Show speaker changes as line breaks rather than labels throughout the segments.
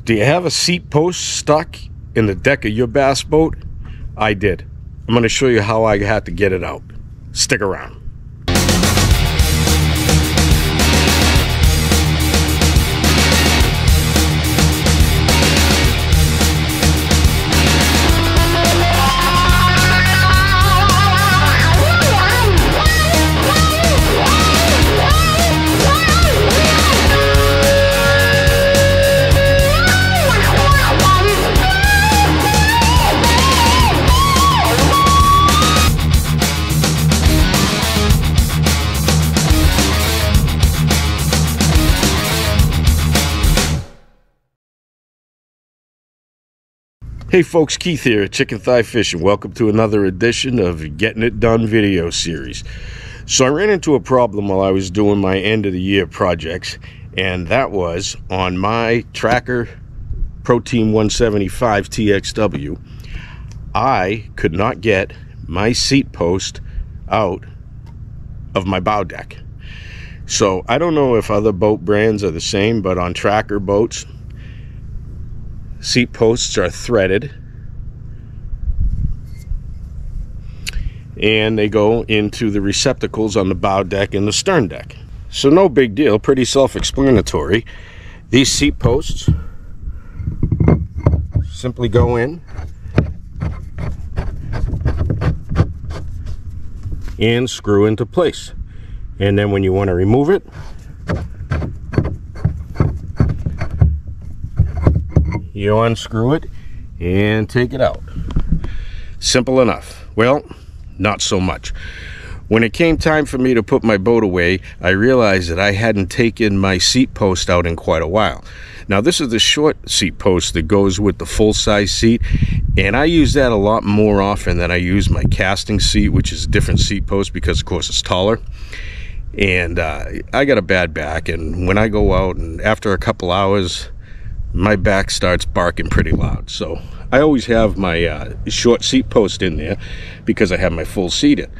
Do you have a seat post stuck in the deck of your bass boat? I did. I'm going to show you how I had to get it out. Stick around. Hey folks, Keith here at Chicken Thigh Fishing. Welcome to another edition of Getting It Done video series. So I ran into a problem while I was doing my end of the year projects, and that was on my Tracker Protein 175 TXW. I could not get my seat post out of my bow deck. So I don't know if other boat brands are the same, but on Tracker boats, seat posts are threaded and they go into the receptacles on the bow deck and the stern deck. So no big deal, pretty self-explanatory. These seat posts simply go in and screw into place, and then when you want to remove it, you unscrew it and take it out. Simple enough. Well, not so much. When it came time for me to put my boat away, I realized that I hadn't taken my seat post out in quite a while. Now this is the short seat post that goes with the full-size seat, and I use that a lot more often than I use my casting seat, which is a different seat post because of course it's taller. And I got a bad back, and when I go out and after a couple hours, my back starts barking pretty loud. So I always have my short seat post in there because I have my full seat in.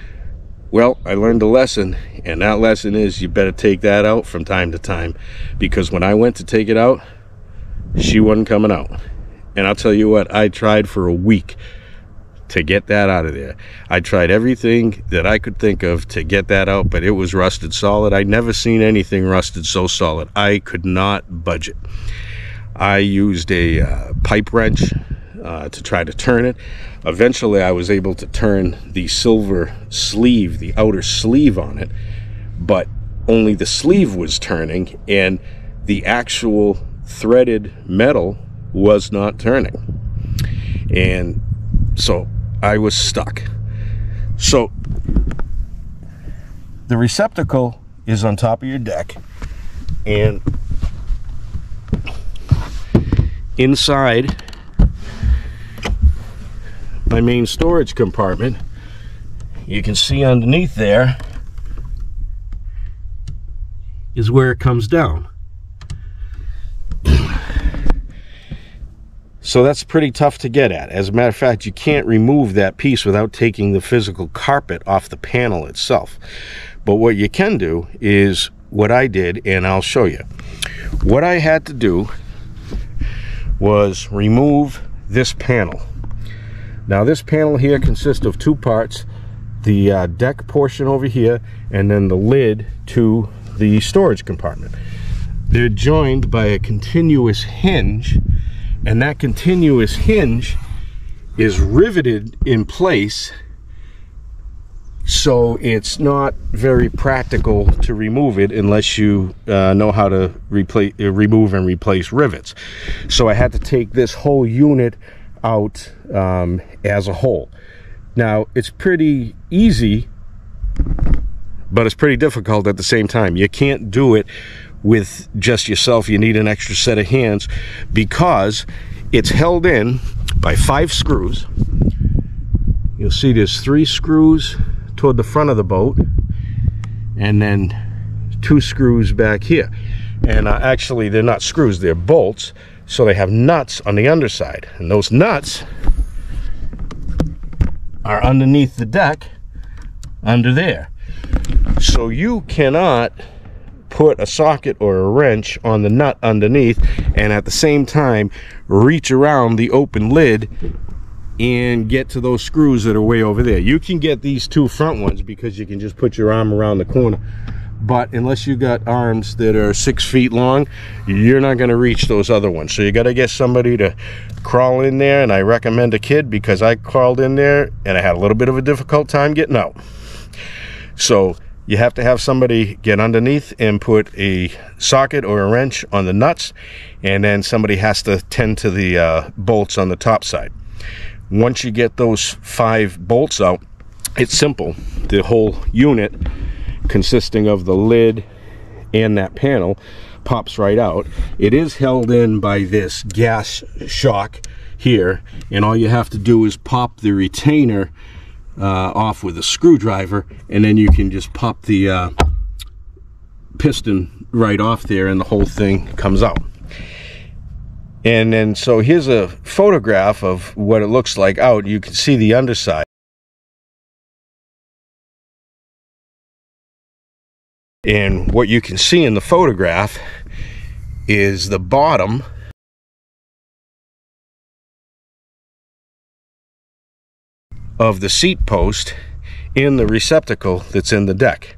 Well, I learned a lesson, and that lesson is you better take that out from time to time, because when I went to take it out, she wasn't coming out. And I'll tell you what, I tried for a week to get that out of there. I tried everything that I could think of to get that out, but it was rusted solid. I'd never seen anything rusted so solid. I could not budge it. I used a pipe wrench to try to turn it. Eventually I was able to turn the silver sleeve, the outer sleeve on it, but only the sleeve was turning and the actual threaded metal was not turning. And so I was stuck. So the receptacle is on top of your deck, and inside my main storage compartment, you can see underneath there is where it comes down. So that's pretty tough to get at. As a matter of fact, you can't remove that piece without taking the physical carpet off the panel itself. But what you can do is what I did, and I'll show you. What I had to do was remove this panel. Now this panel here consists of two parts, the deck portion over here and then the lid to the storage compartment. They're joined by a continuous hinge, and that continuous hinge is riveted in place, so it's not very practical to remove it unless you know how to remove and replace rivets. So I had to take this whole unit out as a whole. Now it's pretty easy but it's pretty difficult at the same time. You can't do it with just yourself. You need an extra set of hands because it's held in by 5 screws. You'll see there's 3 screws toward the front of the boat and then 2 screws back here. And actually they're not screws, they're bolts, so they have nuts on the underside, and those nuts are underneath the deck under there. So you cannot put a socket or a wrench on the nut underneath and at the same time reach around the open lid and get to those screws that are way over there. You can get these 2 front ones because you can just put your arm around the corner, but unless you got arms that are 6 feet long, you're not going to reach those other ones. So you got to get somebody to crawl in there, and I recommend a kid because I crawled in there and I had a little bit of a difficult time getting out. So you have to have somebody get underneath and put a socket or a wrench on the nuts, and then somebody has to tend to the bolts on the top side. Once you get those 5 bolts out, it's simple. The whole unit, consisting of the lid and that panel, pops right out. It is held in by this gas shock here, and all you have to do is pop the retainer off with a screwdriver, and then you can just pop the piston right off there and the whole thing comes out. And then so here's a photograph of what it looks like out. You can see the underside. And what you can see in the photograph is the bottom of the seat post in the receptacle that's in the deck.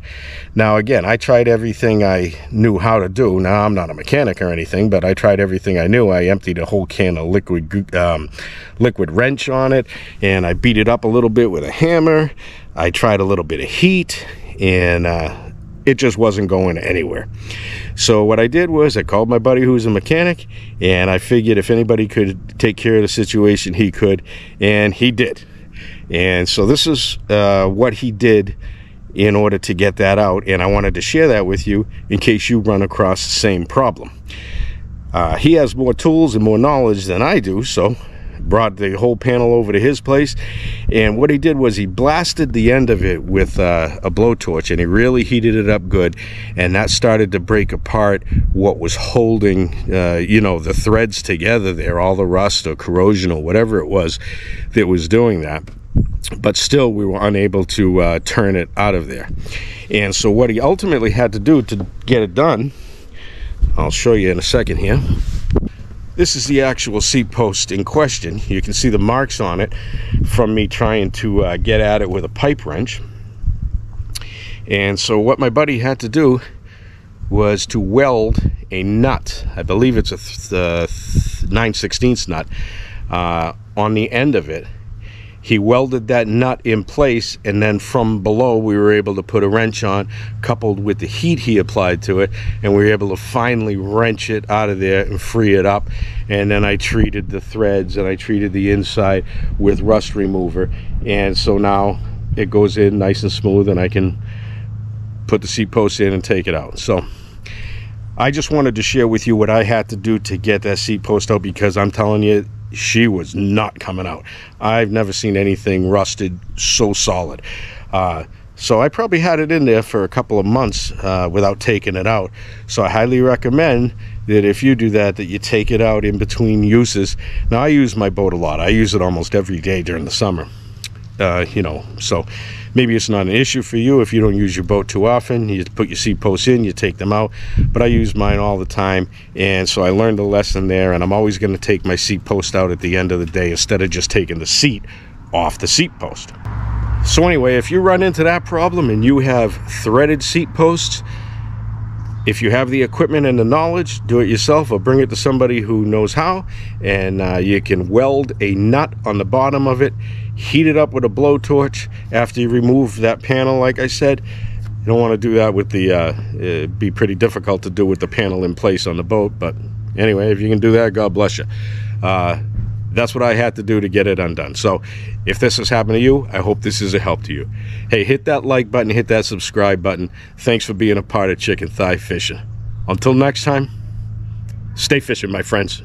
Now again, I tried everything I knew how to do. Now I'm not a mechanic or anything, but I tried everything I knew. I emptied a whole can of liquid wrench on it, and I beat it up a little bit with a hammer. I tried a little bit of heat, and it just wasn't going anywhere. So what I did was I called my buddy who's a mechanic, and I figured if anybody could take care of the situation, he could, and he did. And so this is what he did in order to get that out, and I wanted to share that with you in case you run across the same problem. He has more tools and more knowledge than I do, so brought the whole panel over to his place, and what he did was he blasted the end of it with a blowtorch, and he really heated it up good, and that started to break apart what was holding you know, the threads together there, all the rust or corrosion or whatever it was that was doing that. But still we were unable to turn it out of there. And so what he ultimately had to do to get it done, I'll show you in a second here. This is the actual seat post in question. You can see the marks on it from me trying to get at it with a pipe wrench. And so what my buddy had to do was to weld a nut, I believe it's a 9/16 nut, on the end of it. He welded that nut in place, and then from below we were able to put a wrench on, coupled with the heat he applied to it, and we were able to finally wrench it out of there and free it up. And then I treated the threads and I treated the inside with rust remover, and so now it goes in nice and smooth, and I can put the seat post in and take it out. So I just wanted to share with you what I had to do to get that seat post out, because I'm telling you, she was not coming out. I've never seen anything rusted so solid. So I probably had it in there for a couple of months without taking it out. So I highly recommend that if you do that, that you take it out in between uses. Now I use my boat a lot. I use it almost every day during the summer. You know, so maybe it's not an issue for you if you don't use your boat too often. You put your seat posts in, you take them out, but I use mine all the time, and so I learned a lesson there, and I'm always going to take my seat post out at the end of the day instead of just taking the seat off the seat post. So anyway, if you run into that problem and you have threaded seat posts, if you have the equipment and the knowledge, do it yourself or bring it to somebody who knows how, and you can weld a nut on the bottom of it, heat it up with a blowtorch after you remove that panel. Like I said, you don't want to do that with the it'd be pretty difficult to do with the panel in place on the boat, but anyway, if you can do that, God bless you. That's what I had to do to get it undone. So if this has happened to you, I hope this is a help to you. Hey, hit that like button, hit that subscribe button. Thanks for being a part of Chicken Thigh Fishing. Until next time, stay fishing, my friends.